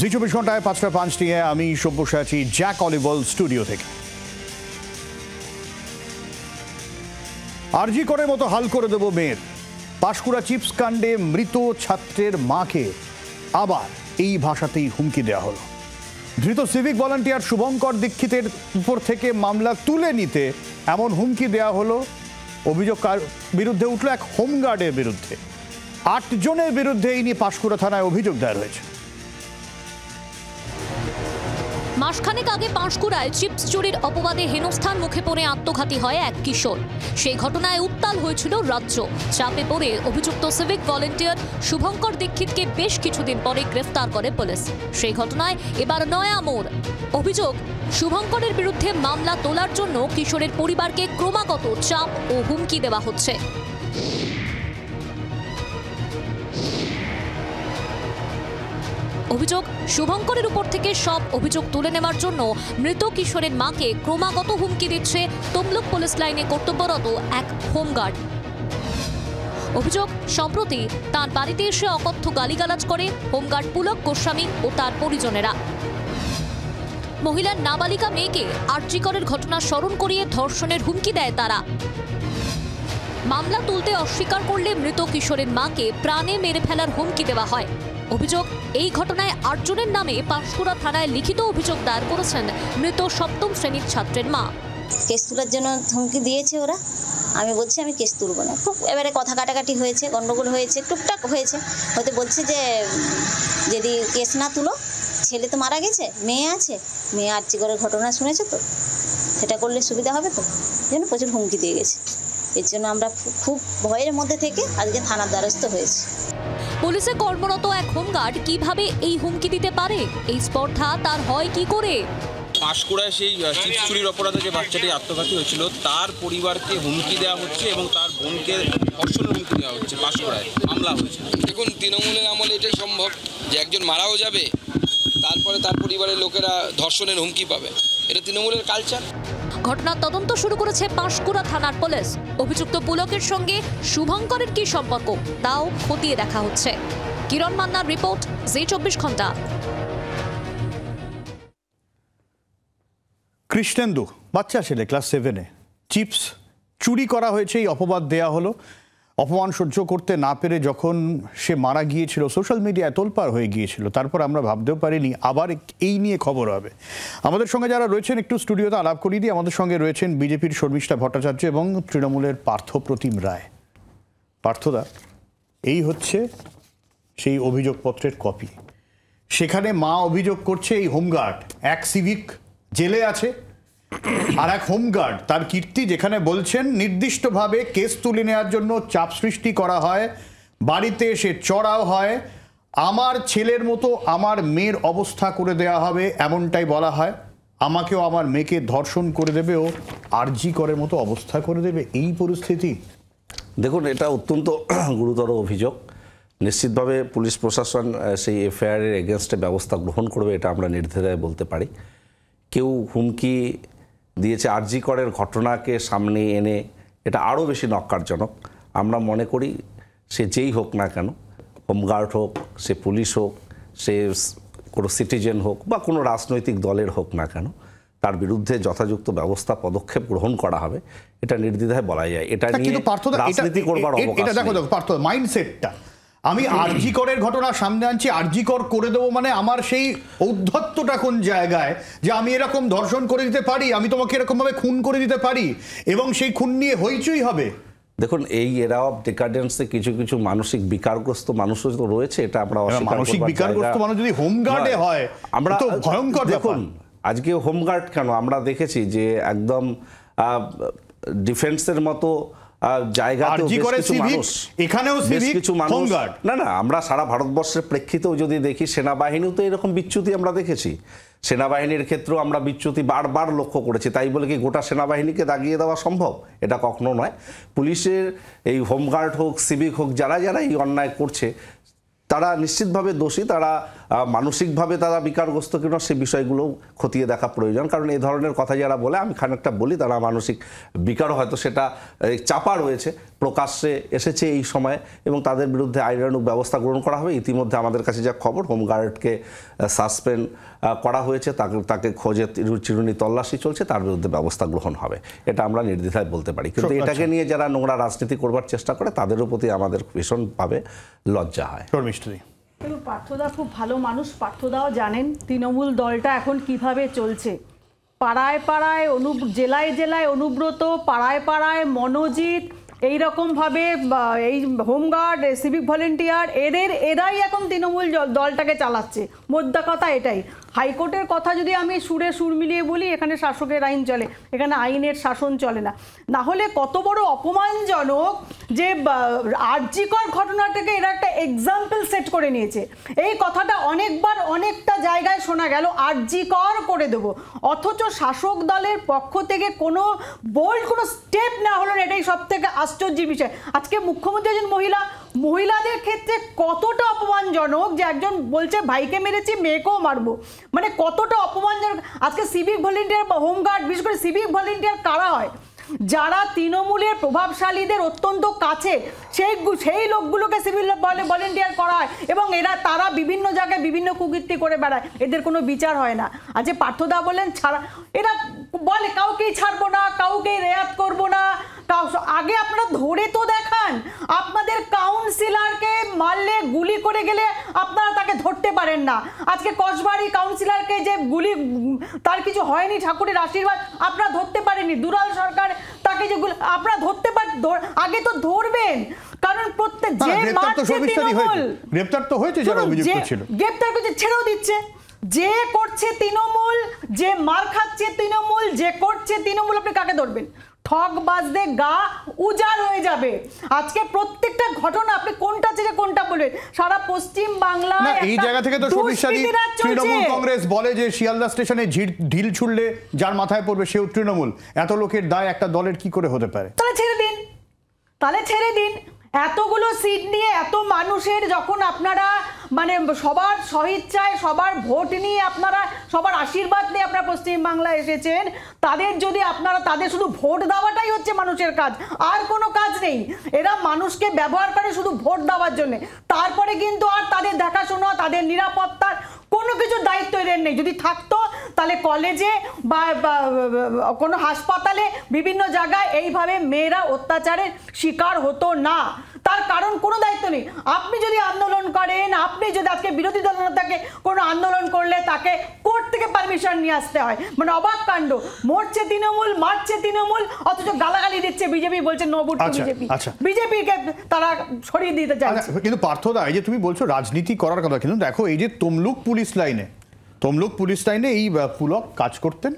জি 24 ঘন্টায় ৫টা ৫ নিয়ে আমি সব্যসাচী জ্যাক অলিভল স্টুডিও থেকে। আরজি করের মতো হাল করে দেব মেয়ের। পাঁশকুড়া চিপস কাণ্ডে মৃত ছাত্রের মাকে আবার এই ভাষাতেই হুমকি দেওয়া হলো। ধৃত সিভিক ভলান্টিয়ার শুভঙ্কর দীক্ষিতের উপর থেকে মামলা তুলে নিতে এমন হুমকি দেওয়া হলো। অভিযোগ বিরুদ্ধে উঠল এক হোমগার্ডের বিরুদ্ধে। ৮ জনের বিরুদ্ধে এই নিয়ে পাঁশকুড়া থানায় অভিযোগ দায়ের হয়েছে। মাসখানেক আগে পাঁশকুড়ায় চিপস চুরির অপবাদে হেনস্থার মুখে পড়ে আত্মঘাতী হয় এক কিশোর। সেই ঘটনায় উত্তাল হয়েছিল রাজ্য। চাপে পড়ে অভিযুক্ত সিভিক ভলান্টিয়ার শুভঙ্কর দীক্ষিতকে বেশ কিছুদিন পরে গ্রেফতার করে পুলিশ। সেই ঘটনায় এবার নয়া মোড়। অভিযোগ, শুভঙ্করের বিরুদ্ধে মামলা তোলার জন্য কিশোরের পরিবারকে ক্রমাগত চাপ ও হুমকি দেওয়া হচ্ছে। অভিযোগ, শুভঙ্করের উপর থেকে সব অভিযোগ তুলে নেওয়ার জন্য মৃত কিশোরের মাকে ক্রমাগত হুমকি দিচ্ছে তমলুক পুলিশ লাইনে কর্তব্যরত এক হোমগার্ড। অভিযোগ, সম্প্রতি তার বাড়িতে এসে অকথ্য গালিগালাজ করে হোমগার্ড পুলক গোস্বামী ও তার পরিজনেরা। মহিলার নাবালিকা মেয়েকে আরজি করের ঘটনা স্মরণ করিয়ে ধর্ষণের হুমকি দেয় তারা। মামলা তুলতে অস্বীকার করলে মৃত কিশোরের মাকে প্রাণে মেরে ফেলার হুমকি দেওয়া হয়। অভিযোগ, এই ঘটনায় ৮ জনের নামে পাঁশকুড়া থানায় লিখিত অভিযোগ দায়ের করেছেন মৃত ৭ম শ্রেণীর ছাত্রের মা। কেস তোলার জন্য হুমকি দিয়েছে ওরা। আমি বলছি আমি কেস তুলব না। খুব এবারে কথা কাটাকাটি হয়েছে, গন্ডগোল হয়েছে, টুকটাক হয়েছে। হয়তো বলছে যে যদি কেস না তুলো, ছেলে তো মারা গেছে, মেয়ে আছে, মেয়ে আরজি করের ঘটনা শুনেছে তো, সেটা করলে সুবিধা হবে তো, এই জন্য প্রচুর হুমকি দিয়ে গেছে। এর জন্য আমরা খুব ভয়ের মধ্যে থেকে আজকে থানার দ্বারস্থ হয়েছি। পুলিশে কর্মরত এক হোমগার্ড কিভাবে এই হুমকি দিতে পারে? এই স্পর্ধা তার হয় কি করে? পাঁশকুড়ায় সেই চিপস চুরির অপরাধে যে বাচ্চাটি আত্মঘাতী হয়েছিল তার পরিবারকে হুমকি দেওয়া হচ্ছে এবং তার বোনকে ধর্ষণের হুমকি দেওয়া হচ্ছে। পাঁশকুড়ায় মামলা হয়েছে। দেখুন, তৃণমূলের আমলে এটাই সম্ভব যে একজন মারাও যাবে, তারপরে তার পরিবারের লোকেরা ধর্ষণের হুমকি পাবে। এটা তৃণমূলের কালচার। ঘটনার তদন্ত শুরু করেছে পাঁশকুড়া থানার পুলিশ। অভিযুক্ত পুলকের সঙ্গে শুভঙ্করের কি সম্পর্ক তাও খতিয়ে দেখা হচ্ছে। কিরণ মান্নার রিপোর্ট, জি 24 ঘন্টা। কৃষ্ণেন্দু বাচ্চা ছেলে, ক্লাস 7-এ, চিপস চুরি করা হয়েছে এই অপবাদ দেয়া হলো। অপমান সহ্য করতে না পেরে যখন সে মারা গিয়েছিল, সোশ্যাল মিডিয়ায় তোলপাড় হয়ে গিয়েছিল। তারপর আমরা ভাবতেও পারিনি আবার এই নিয়ে খবর হবে। আমাদের সঙ্গে যারা রয়েছেন একটু স্টুডিওতে আলাপ করিয়ে দিই। আমাদের সঙ্গে রয়েছেন বিজেপির শর্মিষ্ঠা ভট্টাচার্য এবং তৃণমূলের পার্থপ্রতিম রায়। পার্থদা, এই হচ্ছে সেই অভিযোগপত্রের কপি। সেখানে মা অভিযোগ করছে এই হোমগার্ড, এক সিভিক জেলে আছে আর এক হোমগার্ড তার কীর্তি, যেখানে বলছেন নির্দিষ্টভাবে কেস তুলে নেওয়ার জন্য চাপ সৃষ্টি করা হয়, বাড়িতে এসে চড়াও হয়, আমার ছেলের মতো আমার মেয়ের অবস্থা করে দেয়া হবে এমনটাই বলা হয়, আমাকেও আমার মেয়েকে ধর্ষণ করে দেবে ও আরজি করের মতো অবস্থা করে দেবে। এই পরিস্থিতি। দেখুন, এটা অত্যন্ত গুরুতর অভিযোগ। নিশ্চিতভাবে পুলিশ প্রশাসন সেই এফআইআরের এগেনস্টে ব্যবস্থা গ্রহণ করবে, এটা আমরা নির্দ্বিধায় বলতে পারি। কেউ হুমকি দিয়েছে, আরজি করের ঘটনাকে সামনে এনে এটা আরও বেশি নক্কারজনক। আমরা মনে করি সে যেই হোক না কেন, হোমগার্ড হোক, সে পুলিশ হোক, সে কোনো সিটিজেন হোক বা কোনো রাজনৈতিক দলের হোক না কেন, তার বিরুদ্ধে যথাযথ ব্যবস্থা পদক্ষেপ গ্রহণ করা হবে, এটা নির্দ্বিধায় বলা যায়। এটা নিয়ে রাজনীতি করবার অবকাশ নেই। দেখো পার্থ, মাইন্ডসেটটা আমি আরজি করের ঘটনা সামনে আনছি, আরজি কর করে দেবো মানে আমার সেই ঔদ্ধত্যটা কোন জায়গায় যে আমি এরকম ধর্ষণ করে দিতে পারি, আমি তোমাকে এরকম ভাবে খুন করে দিতে পারি এবং সেই খুন নিয়ে হইচই হবে। দেখুন, এই এরা অফ ডিকাডেন্সে কিছু কিছু মানসিক বিকারগ্রস্ত মানুষও তো রয়েছে, এটা আমরা মানসিক বিকারগ্রস্ত মানুষ যদি হোমগার্ডে হয় আমরা তো ভয়ঙ্কর। দেখুন, আজকে হোমগার্ড কেন, আমরা দেখেছি যে একদম ডিফেন্সের মতো জায়গাতে না আমরা সারা ভারতবর্ষের প্রেক্ষিতেও যদি দেখি, সেনাবাহিনীও তো এরকম বিচ্যুতি আমরা দেখেছি। সেনাবাহিনীর ক্ষেত্রেও আমরা বিচ্যুতি বারবার লক্ষ্য করেছি। তাই বলে কি গোটা সেনাবাহিনীকে দাগিয়ে দেওয়া সম্ভব? এটা কখনো নয়। পুলিশের এই হোমগার্ড হোক, সিভিক হোক, যারা যারা এই অন্যায় করছে তারা নিশ্চিতভাবে দোষী। তারা মানসিকভাবে তারা বিকারগ্রস্ত কিনা সে বিষয়গুলো খতিয়ে দেখা প্রয়োজন, কারণ এই ধরনের কথা যারা বলে, আমি খানিকটা বলি, তারা মানসিক বিকারও হয়তো সেটা চাপা রয়েছে, প্রকাশ্যে এসেছে এই সময়ে, এবং তাদের বিরুদ্ধে আইনানুগ ব্যবস্থা গ্রহণ করা হবে। ইতিমধ্যে আমাদের কাছে যা খবর, হোমগার্ডকে সাসপেন্ড করা হয়েছে, তাকে খোঁজে চিরুনি তল্লাশি চলছে, তার বিরুদ্ধে ব্যবস্থা গ্রহণ হবে, এটা আমরা নির্দ্বিধায় বলতে পারি। কিন্তু এটাকে নিয়ে যারা নোংরা রাজনীতি করবার চেষ্টা করে তাদেরও প্রতি আমাদের ভীষণভাবে লজ্জা হয়। কিন্তু পার্থদা খুব ভালো মানুষ, পার্থদাও জানেন তৃণমূল দলটা এখন কিভাবে চলছে। পাড়ায় পাড়ায় জেলায় জেলায় অনুব্রত, পাড়ায় পাড়ায় মনোজিৎ, এইরকমভাবে এই হোমগার্ড, সিভিক ভলেন্টিয়ার, এরাই এখন তৃণমূল দলটাকে চালাচ্ছে। মোদ্দা কথা এটাই। হাইকোর্টের কথা যদি আমি সুরে সুর মিলিয়ে বলি, এখানে শাসকের আইন চলে, এখানে আইনের শাসন চলে না। না হলে কত বড় অপমানজনক যে আরজিকর ঘটনাটাকে এরা একটা এক্সাম্পল সেট করে নিয়েছে। এই কথাটা অনেকবার অনেকটা জায়গায় শোনা গেল, আরজিকর করে দেবো, অথচ শাসক দলের পক্ষ থেকে কোনো বোল্ড কোনো স্টেপ না হলো না। এটাই সব থেকে আশ্চর্যের বিষয়। আজকে মুখ্যমন্ত্রী একজন মহিলাদের ক্ষেত্রে কতটা অপমানজনক যে একজন বলছে ভাইকে মেরেছি মেয়েকেও মারবো, মানে কতটা অপমানজনক। আজকে সিভিক ভলেন্টিয়ার বা হোমগার্ড, বিশেষ করে সিভিক ভলেন্টিয়ার কারা হয়? যারা তৃণমূলের প্রভাবশালীদের অত্যন্ত কাছে, সেই লোকগুলোকে সিভিল ভলেন্টিয়ার করা হয়, এবং তারা বিভিন্ন জায়গায় বিভিন্ন কুকীর্তি করে বেড়ায়, এদের কোনো বিচার হয় না। আজ পার্থদা বলেন এরা বলে কাউকেই ছাড়বো না, কাউকেই রেয়াত করবো না। আগে আপনারা ধরে তো দেখান, আপনাদের কাউন্সিলরকে মারলে, গুলি করে গেলে আপনারা তাকে ধরতে পারেন না। আজকে কসবাড়ি কাউন্সিলরকে যে গুলি, তার কিছু হয়নি, ঠাকুরের আশীর্বাদ, আপনারা ধরতে পারেননি। দুলাল সরকার তাকে যে আপনারা ধরতে আগে তো ধরবেন, কারণ প্রত্যেক যে গ্রেপ্তার তো হয়েছে, যারা অভিযুক্ত ছিল গ্রেপ্তার করছে, ছেড়েও দিচ্ছে। যে করছে তৃণমূল, যে মার খাচ্ছে তৃণমূল, যে করছে তৃণমূল, আপনি কাকে ধরবেন? ঠক বাজতে গা উজাড় হয়ে যাবে। আজকে প্রত্যেকটা ঘটনা আপনি কোনটা থেকে কোনটা বলবেন? সারা পশ্চিম বাংলা এই জায়গা থেকে তো শক্তিশালী তৃণমূল কংগ্রেস বলে যে শিয়ালদা স্টেশনে ঢিল ছুড়লে যার মাথায় পড়বে সেও তৃণমূল। এত লোকের দায় একটা দলের কি করে হতে পারে? তাহলে ছেড়ে দিন। এতগুলো সিট নিয়ে এত মানুষের যখন আপনারা মানে সবার সহিচ্ছায়, সবার ভোট নিয়ে, আপনারা সবার আশীর্বাদ নিয়ে আপনারা পশ্চিমবাংলায় এসেছেন, তাদের শুধু ভোট দেওয়াটাই হচ্ছে মানুষের কাজ, আর কোনো কাজ নেই। এরা মানুষকে ব্যবহার করে শুধু ভোট দেওয়ার জন্য। তারপরে কিন্তু আর তাদের দেখাশোনা, তাদের নিরাপত্তার কোনো কিছু দায়িত্ব এদের নেই। যদি থাকতো তাহলে কলেজে বা কোনো হাসপাতালে, বিভিন্ন জায়গায় এইভাবে মেয়েরা অত্যাচারের শিকার হতো না। তার কারণ কোনো দায়িত্ব নেই। আপনি যদি আন্দোলন করেন, আপনি যদি আজকে বিরোধী দল থেকে কোনো আন্দোলন করলে তাকে কোর্ট থেকে পারমিশন নিয়ে আসতে হয়। মানে অবাক কাণ্ড। মরছে তৃণমূল, মারছে তৃণমূল, অথচ গালাগালি দিচ্ছে বিজেপি, বলছে নো ভোট টু বিজেপি। বিজেপিকে তারা সরিয়ে দিতে চাইছে। কিন্তু পার্থদা, এই যে তুমি বলছো রাজনীতি করার কথা, কিন্তু দেখো এই যে তমলুক পুলিশ লাইনে এই পুলক কাজ করতেন,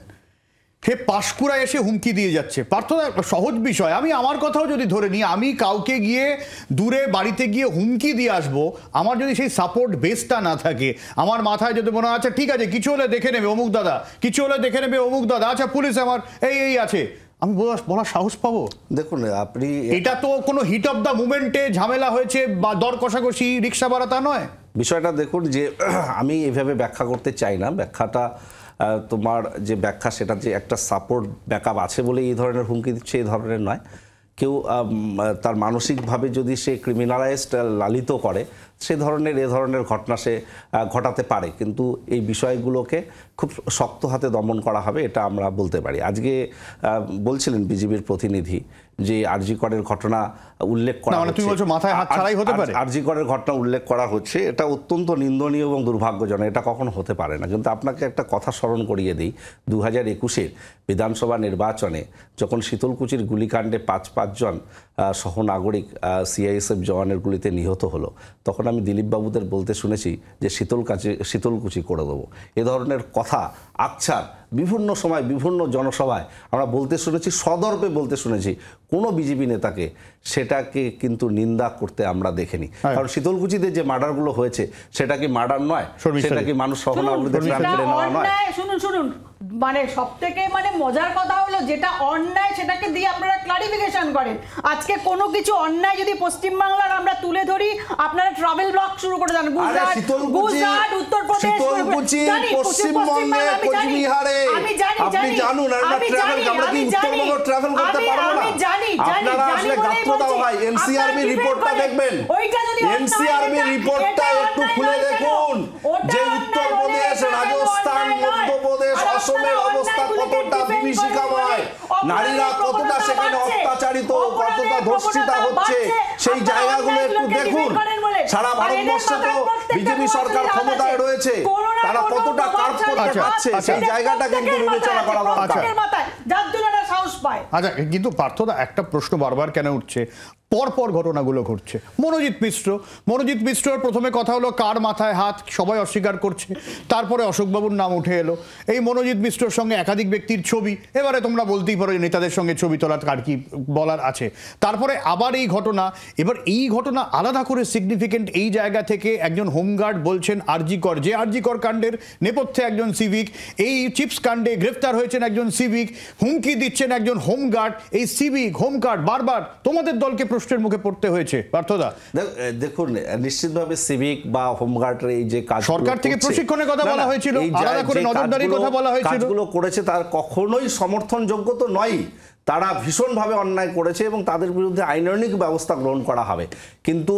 সে পাঁশকুড়া এসে হুমকি দিয়ে যাচ্ছে। পার্থদা, সহজ বিষয়, আমি আমার কথাও যদি ধরে নিই, আমি কাউকে গিয়ে দূরে বাড়িতে গিয়ে হুমকি দিয়ে আসবো, আমার যদি সেই সাপোর্ট বেসটা না থাকে, আমার মাথায় যদি মনে হয় আচ্ছা ঠিক আছে কিছু হলে দেখে নেবে অমুক দাদা, আচ্ছা পুলিশ আমার এই আছে, আমি বলার সাহস পাবো? দেখুন, আপনি এটা তো কোনো হিট অফ দ্য মুভমেন্টে ঝামেলা হয়েছে বা দর কষাকষি, রিক্সা ভাড়া, তা নয়। বিষয়টা দেখুন যে আমি এভাবে ব্যাখ্যা করতে চাই না। ব্যাখ্যাটা তোমার যে ব্যাখ্যা, সেটা যে একটা সাপোর্ট ব্যাকআপ আছে বলে এই ধরনের হুমকি দিচ্ছে, এই ধরনের নয়। কেউ তার মানসিকভাবে যদি সে ক্রিমিনালাইজড লালিত করে, এ ধরনের ঘটনা সে ঘটাতে পারে, কিন্তু এই বিষয়গুলোকে খুব শক্ত হাতে দমন করা হবে, এটা আমরা বলতে পারি। আজকে বলছিলেন বিজেপির প্রতিনিধি যে আরজিকরের ঘটনা উল্লেখ করা হচ্ছে, আরজিকরের ঘটনা উল্লেখ করা হচ্ছে, এটা অত্যন্ত নিন্দনীয় এবং দুর্ভাগ্যজনক। এটা কখনো হতে পারে না। কিন্তু আপনাকে একটা কথা স্মরণ করিয়ে দিই, 2021-এর বিধানসভা নির্বাচনে যখন শীতলকুচির গুলিকাণ্ডে 5 জন সহনাগরিক সিআইএসএফ জওয়ানের গুলিতে নিহত হলো, তখন আমি দিলীপবাবুদের বলতে শুনেছি যে শীতলকুচি করে দেবো। এ ধরনের কথা আকছার বিভিন্ন সময় বিভিন্ন জনসভায় আমরা বলতে শুনেছি, সদর্পে বলতে শুনেছি। কোনো বিজেপি নেতাকে সেটাকে কিন্তু নিন্দা করতে আমরা দেখিনি। কারণ শীতলকুচিতে যে মার্ডারগুলো হয়েছে সেটা কি মার্ডার নয়? সেটা কি মানুষ সহনাগরিকদের প্রাণ কেড়ে নেওয়া নয়? শুনুন, মানে সব থেকে মানে মজার কথা হলো, যেটা অন্যায় সেটাকে দিয়ে আপনারা ক্লারিফিকেশন করেন। আজকে কোনো কিছু অন্যায় যদি পশ্চিমবাংলার আমরা তুলে ধরি, আপনারা ট্রাভেল ব্লগ শুরু করে দেন, গুজরাট, উত্তরপ্রদেশ, পশ্চিমবঙ্গে, কোচবিহারে, আপনি জানুন আমরা ট্রাভেল, আমরা কি উত্তরবঙ্গ ট্রাভেল করতে পারবো না? আপনারা আসলে গাত্রদাহ হয়। এনসিআরবি রিপোর্টটা দেখবেন, এনসিআরবি রিপোর্টটা একটু খুলে দেখুন যে উত্তরপ্রদেশ, রাজস্থান, মধ্যপ্রদেশ, অসমের অবস্থা কতটা বিভীষিকাময়, নারীরা কতটা সেখানে অত্যাচারিত, কতটা ধর্ষিতা হচ্ছে, সেই জায়গাগুলো একটু দেখুন। সারা ভারতবর্ষে তো বিজেপি সরকার ক্ষমতায় রয়েছে, তারা কতটা কাজ করতে পারছে সেই জায়গাটা কিন্তু বিবেচনা করা দরকার। আচ্ছা, কিন্তু পার্থদা একটা প্রশ্ন বারবার কেন উঠছে, পরপর ঘটনাগুলো ঘটছে। মনোজিৎ মিশ্রর প্রথমে কথা হলো কার মাথায় হাত, সবাই অস্বীকার করছে, তারপরে অশোকবাবুর নাম উঠে এলো, এই মনোজিৎ মিশ্রর সঙ্গে একাধিক ব্যক্তির ছবি, এবারে তোমরা বলতেই পারো যে নেতাদের সঙ্গে ছবি তোলার কার কি বলার আছে, তারপরে আবার এই ঘটনা। এবার এই ঘটনা আলাদা করে সিগনিফিকেন্ট এই জায়গা থেকে একজন হোমগার্ড বলছেন আরজিকর কাণ্ডের নেপথ্যে একজন সিভিক, এই চিপস কাণ্ডে গ্রেফতার হয়েছেন একজন সিভিক, হুমকি দিচ্ছেন একজন হোমগার্ড, এই সিভিক হোমগার্ড বারবার তোমাদের দলকে প্রশ্নের মুখে পড়তে হয়েছে। পার্থদা দেখুন, নিশ্চিতভাবে সিভিক বা হোমগার্ডের এই যে কাজ সরকার থেকে প্রশিক্ষণের কথা বলা হয়েছিল, আলাদা করে নজরদারির কথা বলা হয়েছিল, কাজগুলো করেছে তার কখনোই সমর্থনযোগ্য তো নয়, তারা ভীষণভাবে অন্যায় করেছে এবং তাদের বিরুদ্ধে আইনানুগ ব্যবস্থা গ্রহণ করা হবে। কিন্তু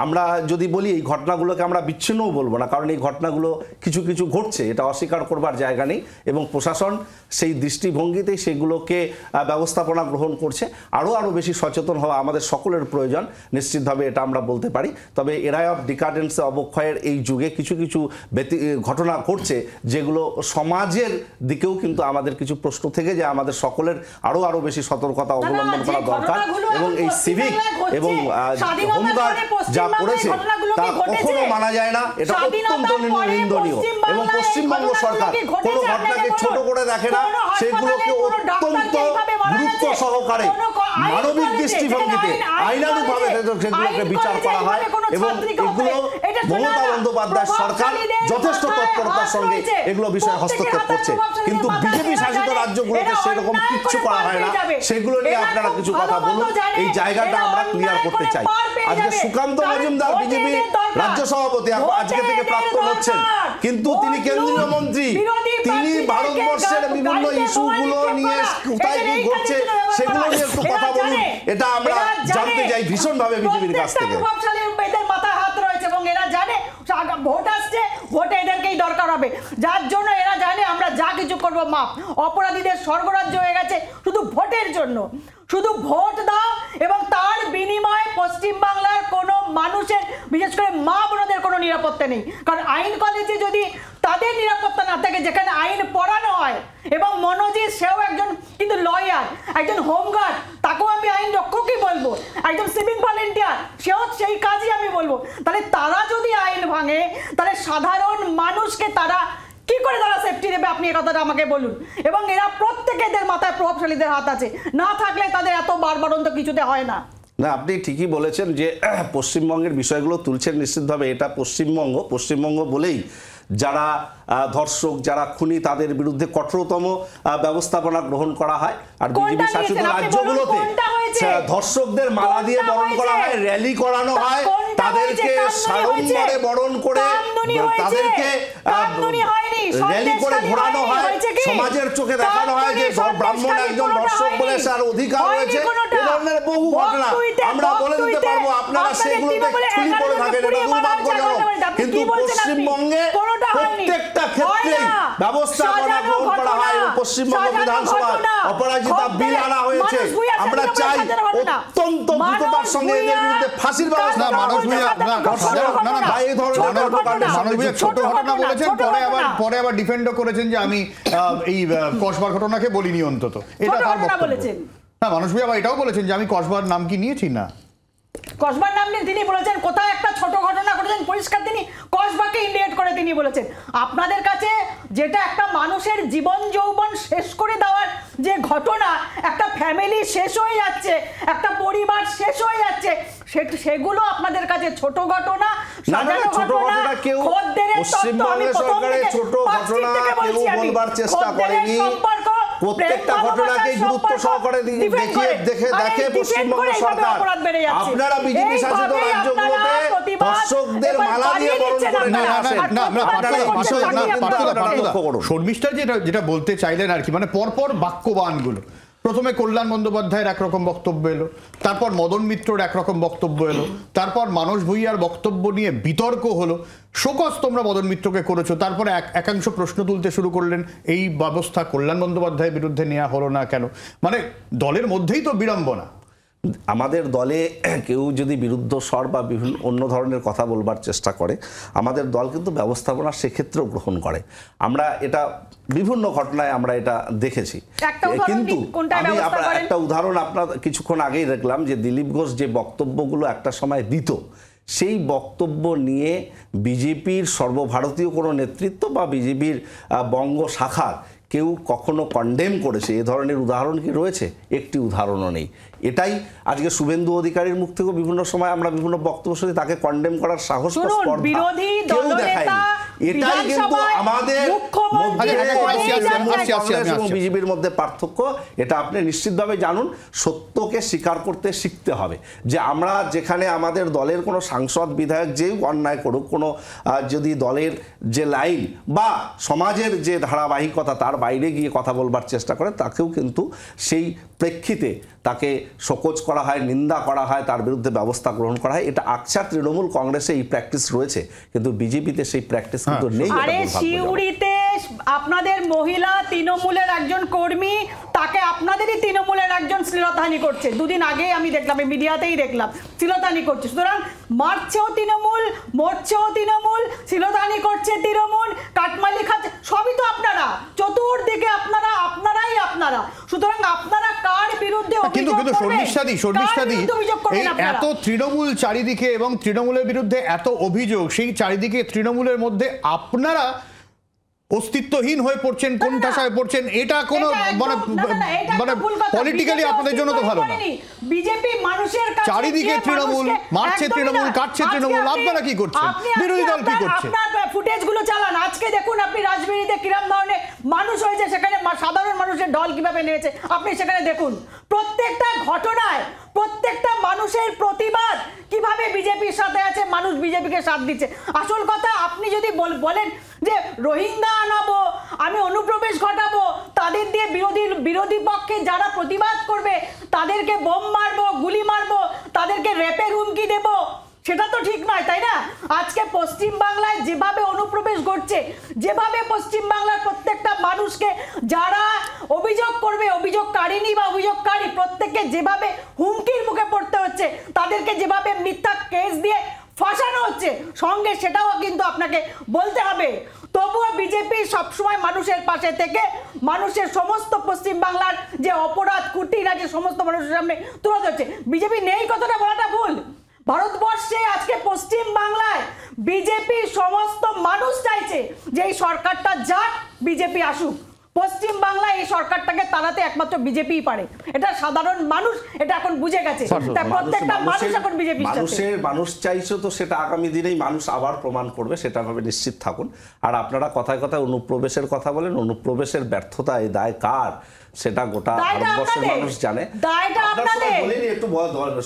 আমরা যদি বলি এই ঘটনাগুলোকে আমরা বিচ্ছিন্নও বলবো না, কারণ এই ঘটনাগুলো কিছু কিছু ঘটছে, এটা অস্বীকার করবার জায়গা নেই, এবং প্রশাসন সেই দৃষ্টিভঙ্গিতেই সেগুলোকে ব্যবস্থাপনা গ্রহণ করছে। আরও বেশি সচেতন হওয়া আমাদের সকলের প্রয়োজন, নিশ্চিতভাবে এটা আমরা বলতে পারি। তবে এরাই অফ ডিকাডেন্সে, অবক্ষয়ের এই যুগে কিছু কিছু ঘটনা ঘটছে যেগুলো সমাজের দিকেও কিন্তু আমাদের কিছু প্রশ্ন থেকে যে আমাদের সকলের আরও বেশি সতর্কতা অবলম্বন করা দরকার। এবং এই সিভিক এবং হোমগার্ড যা করেছে তা কখনো মানা যায় না, এটা অত্যন্ত নিন্দনীয়। এবং পশ্চিমবঙ্গ সরকার কোনো ঘটনাকে ছোট করে দেখে না, সেগুলোকে অত্যন্ত গুরুত্ব সহকারে মানবিক দৃষ্টিভঙ্গিতে আইনানুগভাবে সেগুলোকে বিচার করা হয়। এবং এগুলো মমতা বন্দ্যোপাধ্যায় সরকার যথেষ্ট তৎপরতার সঙ্গে এগুলো বিষয়ে হস্তক্ষেপ করছে, কিন্তু বিজেপি শাসিত রাজ্যগুলোতে সেরকম কিচ্ছু করা হয় না। সেগুলো নিয়ে আপনারা কিছু কথা বলুন, এই জায়গাটা আমরা ক্লিয়ার করতে চাই। আজকে সুকান্ত মজুমদার বিজেপি রাজ্য সভাপতি আজকে থেকে প্রাক্তন হচ্ছেন, কিন্তু তিনি কেন্দ্রীয় মন্ত্রী, তিনি ভারতবর্ষের বিভিন্ন ইস্যুগুলো নিয়ে কোথায় কি ঘটছে সেগুলো নিয়ে একটু কথা বলুন, এটা আমরা জানতে চাই ভীষণভাবে বিজেপির কাছ থেকে। মাথায় হাত রয়েছে এবং এরা জানে ভোট আসছে, ভোটে এদেরকেই দরকার হবে, যার জন্য এরা জানে আমরা যা কিছু করব মাপ। অপরাধীদের স্বর্গরাজ্য হয়ে গেছে শুধু ভোটের জন্য, শুধু ভোট দাও এবং তার বিনিময়ে পশ্চিমবাংলার কোনো মানুষের, বিশেষ করে মা বোনদের কোনো নিরাপত্তা নেই। কারণ আইন কলেজে যদি তাদের নিরাপত্তা না থাকে, যেখানে আইন পড়ানো হয়, এবং মনোজিৎ সেও একজন কিন্তু লয়ার, একজন হোমগার্ড, তাকেও আমি আইন রক্ষকই বলবো, একজন সিভিক ভলেন্টিয়ার, সেও সেই কাজই আমি বলবো। তাহলে তারা যদি আইন ভাঙে, তাহলে সাধারণ মানুষকে তারা কি করে তারা সেফটি দেবে? আপনি এই কথাটা আমাকে বলুন। এবং এরা প্রত্যেকেদের মাথায় প্রভাবশালীদের হাত আছে, না থাকলে তাদের এত বারবারন্ত কিছুতে হয় না। না, আপনি ঠিকই বলেছেন যে পশ্চিমবঙ্গের বিষয়গুলো তুলছেন, নিশ্চিতভাবে এটা পশ্চিমবঙ্গ বলেই যারা ধর্ষক, যারা খুনি, তাদের বিরুদ্ধে কঠোরতম ব্যবস্থাপনা গ্রহণ করা হয়। আর বিজেপি শাসিত রাজ্যগুলোতে ধর্ষকদের মালা দিয়ে বরণ করা হয়, র্যালি করানো হয়, তাদেরকে সাড়ম্বরে বরণ করে তাদেরকে র্যালি করে ঘোরানো হয়, সমাজের চোখে দেখানো হয় যে ব্রাহ্মণ একজন ধর্ষক বলে তার অধিকার রয়েছে। এ ধরনের বহু ঘটনা আমরা বলে দিতে পারবো, আপনারা সেগুলোতে খুলি পড়ে থাকেন, এটা দুর্ভাগ্যজনক। কিন্তু পশ্চিমবঙ্গে প্রত্যেকটা ক্ষেত্রেই ব্যবস্থাপনা গ্রহণ করা হয়। পশ্চিমবঙ্গ বিধানসভায় অপরাজিতা বিল আনা হয়েছে, আমরা চাই অত্যন্ত দ্রুততার সঙ্গে এদের বিরুদ্ধে ফাঁসির ব্যবস্থা। ছোট ঘটনা বলেছেন, পরে আবার ডিফেন্ডও করেছেন যে আমি এই কসবার ঘটনাকে বলিনি অন্তত, এটা তার বক্তব্য। না, মানুষ ভাই আবার এটাও বলেছেন যে আমি কসবার নাম কি নিয়েছি না, কসবার নাম নিয়ে তিনি বলেছেন কোথায় একটা ছোট ঘটনা ঘটেছেন, পরিষ্কার তিনি কসবাকে ইন্ডিকেট করে তিনি বলেছেন। আপনাদের কাছে যেটা একটা মানুষের জীবন যৌবন শেষ করে দেওয়ার যে ঘটনা, একটা ফ্যামিলি শেষ হয়ে যাচ্ছে, একটা পরিবার শেষ হয়ে যাচ্ছে, সেগুলো আপনাদের কাছে ছোট ঘটনা, সাজানো ঘটনা, খদ্দেরের তত্ত্ব, আমি প্রথম থেকে ছোট ঘটনা কেউ বলবার চেষ্টা করেনি। প্রত্যেকটা ঘটনাকে গুরুত্ব সহকারে দেখে পশ্চিমবঙ্গ সরকার। আপনারা বিজেপি শাসিত রাজ্যগুলোতে ধর্ষকদের মালা দিয়ে বরণ করে নিয়ে আসেন। শর্মিষ্ঠা যেটা বলতে চাইলেন আর কি, মানে পরপর বাক্যবানগুলো, প্রথমে কল্যাণ বন্দ্যোপাধ্যায়ের একরকম বক্তব্য এলো, তারপর মদন মিত্রর একরকম বক্তব্য এলো, তারপর মানস ভূঁইয়ার বক্তব্য নিয়ে বিতর্ক হলো, শোকজ তোমরা মদন মিত্রকে করেছো, তারপরে একাংশ প্রশ্ন তুলতে শুরু করলেন এই ব্যবস্থা কল্যাণ বন্দ্যোপাধ্যায়ের বিরুদ্ধে নেওয়া হলো না কেন। মানে দলের মধ্যেই তো বিড়ম্বনা। আমাদের দলে কেউ যদি বিরুদ্ধ স্বর বা বিভিন্ন অন্য ধরনের কথা বলবার চেষ্টা করে, আমাদের দল কিন্তু ব্যবস্থাপনা সেক্ষেত্রেও গ্রহণ করে। আমরা এটা বিভিন্ন ঘটনায় আমরা এটা দেখেছি। কিন্তু আমি একটা উদাহরণ আপনার কিছুক্ষণ আগেই দেখলাম যে দিলীপ ঘোষ যে বক্তব্যগুলো একটা সময় দিত, সেই বক্তব্য নিয়ে বিজেপির সর্বভারতীয় কোনো নেতৃত্ব বা বিজেপির বঙ্গ শাখার কেউ কখনো কন্ডেম করেছে এ ধরনের উদাহরণ কি রয়েছে? একটি উদাহরণও নেই। এটাই আজকে শুভেন্দু অধিকারীর মুখ থেকেও বিভিন্ন সময় আমরা বিভিন্ন বক্তব্য শুনি, তাকে কন্ডেম করার সাহস কেউ দেখায়নি। এটাই কিন্তু আমাদের বিজেপির মধ্যে পার্থক্য। এটা আপনি নিশ্চিতভাবে জানুন। সত্যকে স্বীকার করতে শিখতে হবে যে আমরা যেখানে আমাদের দলের কোনো সাংসদ বিধায়ক যেই অন্যায় করুক, কোনো যদি দলের যে লাইন বা সমাজের যে ধারাবাহিকতা তার বাইরে গিয়ে কথা বলবার চেষ্টা করে, তাকেও কিন্তু সেই প্রেক্ষিতে তাকে শোকজ করা হয়, নিন্দা করা হয়, তার বিরুদ্ধে ব্যবস্থা গ্রহণ করা হয়। এটা আকছার তৃণমূল কংগ্রেসে এই প্র্যাকটিস রয়েছে, কিন্তু বিজেপিতে সেই প্র্যাকটিস কিন্তু নেই। আরে শিউড়িতে আপনাদের মহিলা তৃণমূলের একজন কর্মী, তাকে আপনাদেরই তৃণমূলের একজন শ্লীলতাহানি করছে। দুদিন আগে আমি দেখলাম, মিডিয়াতেই দেখলাম শ্লীলতাহানি করছে। সুতরাং মারছেও তৃণমূল, মরছেও তৃণমূল, শ্লীলতাহানি করছে তৃণমূল, কাটমালি খাচ্ছে, সবই তো আপনারা, চতুর্দিকে আপনারা, আপনারাই আপনারা। সুতরাং আপনারা কার বিরুদ্ধে কিন্তু শর্মিষ্ঠাদি এই এত তৃণমূল চারিদিকে এবং তৃণমূলের বিরুদ্ধে এত অভিযোগ, সেই চারিদিকে তৃণমূলের মধ্যে আপনারা অস্তিত্বহীন হয়ে পড়ছেন, কোণঠাসা হয়ে পড়ছেন, এটা কোনো মানে পলিটিক্যালি আপনাদের জন্য তো ভালো না। বিজেপি মানুষের কাছে চারিদিকে তৃণমূল, মারছে তৃণমূল, কাটছে তৃণমূল, আপনারা কি করছেন? বিরোধী দল কি করছে? আপনার ফুটেজগুলো চালান। আজকে দেখুন আপনি রাজবাড়ীতে কিরম ধরনের মানুষ হয়েছে, সেখানে সাধারণ মানুষের ঢল কিভাবে নেমেছে আপনি সেখানে দেখুন। প্রত্যেকটা ঘটনায় প্রত্যেকটা মানুষের প্রতিবাদ কিভাবে বিজেপির সাথে আছে, মানুষ বিজেপিকে সাথ দিচ্ছে। আসল কথা, আপনি যদি বলেন যে রোহিঙ্গা আনাবো, আমি অনুপ্রবেশ ঘটাবো, তাদের দিয়ে বিরোধী পক্ষে যারা প্রতিবাদ করবে তাদেরকে বোম মারবো, গুলি মারবো, তাদেরকে রেপের হুমকি দেবো, সেটা তো ঠিক নয়, তাই না? আজকে পশ্চিম বাংলায় যেভাবে অনুপ্রবেশ ঘটছে, যেভাবে পশ্চিম বাংলার প্রত্যেকটা মানুষকে যারা অভিযোগ করবে, অভিযোগকারিনী বা অভিযোগকারী প্রত্যেককে যেভাবে হুমকির মুখে পড়তে হচ্ছে, তাদেরকে যেভাবে মিথ্যা কেস দিয়ে ফাঁসানো হচ্ছে, সঙ্গে সেটাও কিন্তু আপনাকে বলতে হবে। তবুও বিজেপি সবসময় মানুষের পাশে থেকে মানুষের সমস্ত পশ্চিম বাংলার যে অপরাধ কুটির আছে সমস্ত মানুষের সামনে তুলে ধরছে। বিজেপি নেই কথাটা বলাটা ভুল। ভারতবর্ষে আজকে পশ্চিম বাংলায় বিজেপি সমস্ত মানুষ চাইছে যে এই সরকারটা যাক, বিজেপি আসুক। পশ্চিম বাংলায় এই সরকারটাকে তাড়াতে একমাত্র বিজেপিই পারে, এটা সাধারণ মানুষ এটা এখন বুঝে গেছে। তাই প্রত্যেকটা মানুষ এখন বিজেপির সাথে। মানুষ চাইছে তো সেটা আগামী দিনেই মানুষ আবার প্রমাণ করবে, সেটা ভাবে নিশ্চিত থাকুন। আর আপনারা কথায় কথায় অনুপ্রবেশের কথা বলেন, অনুপ্রবেশের ব্যর্থতা এই দায় কার সেটা গোটা ভারতবর্ষের মানুষ জানে। একটু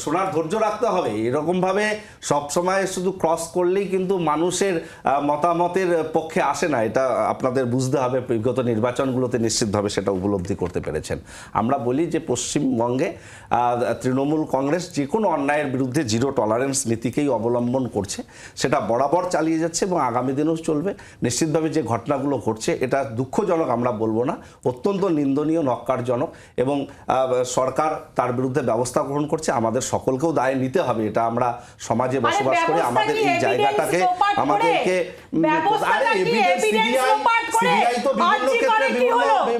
শোনার ধৈর্য রাখতে হবে। এরকম ভাবে সবসময় শুধু ক্রস করলেই কিন্তু মানুষের মতামতের পক্ষে আসে না, এটা আপনাদের বুঝতে হবে। বিগত নির্বাচনগুলোতে নিশ্চিতভাবে সেটা উপলব্ধি করতে পেরেছেন। আমরা বলি যে পশ্চিমবঙ্গে তৃণমূল কংগ্রেস যে কোনো অন্যায়ের বিরুদ্ধে জিরো টলারেন্স নীতিকেই অবলম্বন করছে, সেটা বরাবর চালিয়ে যাচ্ছে এবং আগামী দিনেও চলবে। নিশ্চিতভাবে যে ঘটনাগুলো ঘটছে এটা দুঃখজনক আমরা বলবো না, অত্যন্ত নিন্দনীয়, নক্কারজনক, এবং সরকার তার বিরুদ্ধে ব্যবস্থা গ্রহণ করছে। আমাদের সকলকেও দায় নিতে হবে। এটা আমরা সমাজে বসবাস করি, আমাদের এই জায়গাটাকে আমাদেরকে সিবিআই তো বিভিন্ন ক্ষেত্রে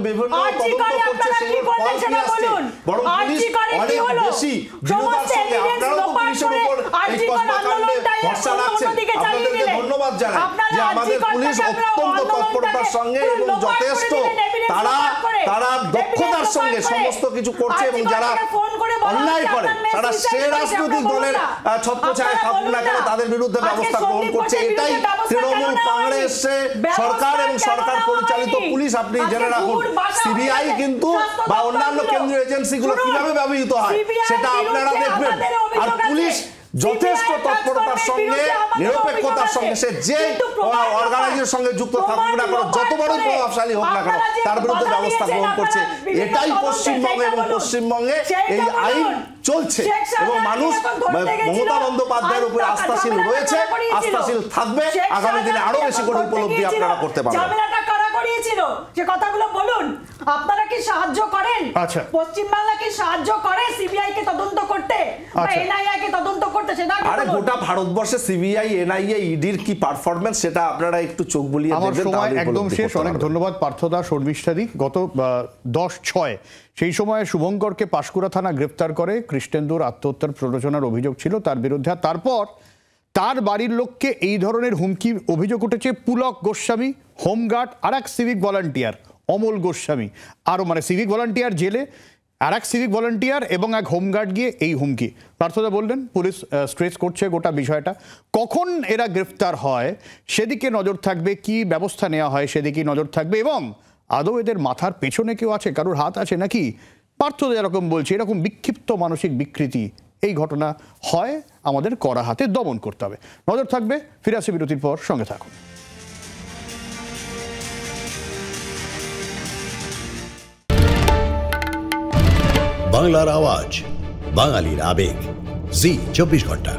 বিভিন্ন তদন্ত করছে, সেগুলো ফল কি আসছে, বরং পুলিশ অনেক বেশি দৃঢ়তার সঙ্গে, আপনারাও তো পুলিশের উপর এই কর্মকাণ্ডে ভরসা রাখছেন, আপনাদেরকে ধন্যবাদ জানাই যে আমাদের পুলিশ অত্যন্ত তৎপরতার সঙ্গে এবং যথেষ্ট তারা দক্ষতার সঙ্গে সমস্ত কিছু করছে, এবং যারা অন্যায় করে, তারা সে রাজনৈতিক দলের ছত্রছায়ায় থাকুক না কেন, তাদের বিরুদ্ধে ব্যবস্থা গ্রহণ করছে। এটাই তৃণমূল কংগ্রেস সরকার এবং সরকার পরিচালিত পুলিশ। আপনি জেনে রাখুন, সিবিআই কিন্তু বা অন্যান্য কেন্দ্রীয় এজেন্সিগুলো কিভাবে ব্যবহৃত হয় সেটা আপনারা দেখবেন। আর পুলিশ যথেষ্ট তৎপরতার সঙ্গে, নিরপেক্ষতার সঙ্গে, সে যে অর্গানাইজের সঙ্গে যুক্ত থাকুক না কেন, যত বড় প্রভাবশালী হোক না কেন, তার বিরুদ্ধে ব্যবস্থা গ্রহণ করছে। এটাই পশ্চিমবঙ্গে এবং পশ্চিমবঙ্গে এই আইন চলছে এবং মানুষ মমতা বন্দ্যোপাধ্যায়ের উপরে আস্থাশীল রয়েছে, আস্থাশীল থাকবে। আগামী দিনে আরো বেশি করে উপলব্ধি আপনারা করতে পারবেন। করিয়েছিল যে কথাগুলো বলুন, আপনারা কি সাহায্য করেন? আচ্ছা, পশ্চিমবাংলা কি সাহায্য করে সিবিআই কে তদন্ত করতে বা এনআইএ কে তদন্ত করতে? সেটা আরে গোটা ভারতবর্ষে সিবিআই, এনআইএ, ইডির কি পারফরম্যান্স সেটা আপনারা একটু চোখ বুলিয়ে দেখবেন। আমার সময় একদম শেষ। অনেক ধন্যবাদ পার্থদা, শর্মিষ্ঠাদি। গত 10/6 সেই সময় শুভঙ্করকে পাঁশকুড়া থানা গ্রেফতার করে। কৃষ্ণেন্দুর আত্মহত্যার প্ররোচনার অভিযোগ ছিল তার বিরুদ্ধে। তারপর তার বাড়ির লোককে এই ধরনের হুমকির অভিযোগ উঠেছে পুলক গোস্বামী, হোমগার্ড, আর এক সিভিক ভলান্টিয়ার অমল গোস্বামী, আরও মানে সিভিক ভলান্টিয়ার জেলে, আর এক সিভিক ভলান্টিয়ার এবং এক হোমগার্ড গিয়ে এই হুমকি। পার্থদা বললেন পুলিশ স্ট্রেস করছে গোটা বিষয়টা। কখন এরা গ্রেফতার হয় সেদিকে নজর থাকবে, কি ব্যবস্থা নেওয়া হয় সেদিকেই নজর থাকবে, এবং আদৌ এদের মাথার পেছনে কেউ আছে, কারোর হাত আছে নাকি? পার্থদা এরকম বলছে, এরকম বিক্ষিপ্ত মানসিক বিকৃতি এই ঘটনা হয়, আমাদের কড়া হাতে দমন করতে হবে। নজর থাকবে। ফিরে আসি বিরতির পর, সঙ্গে থাকুন। বাংলার আওয়াজ, বাঙালির আবেগ, জি 24 ঘন্টা।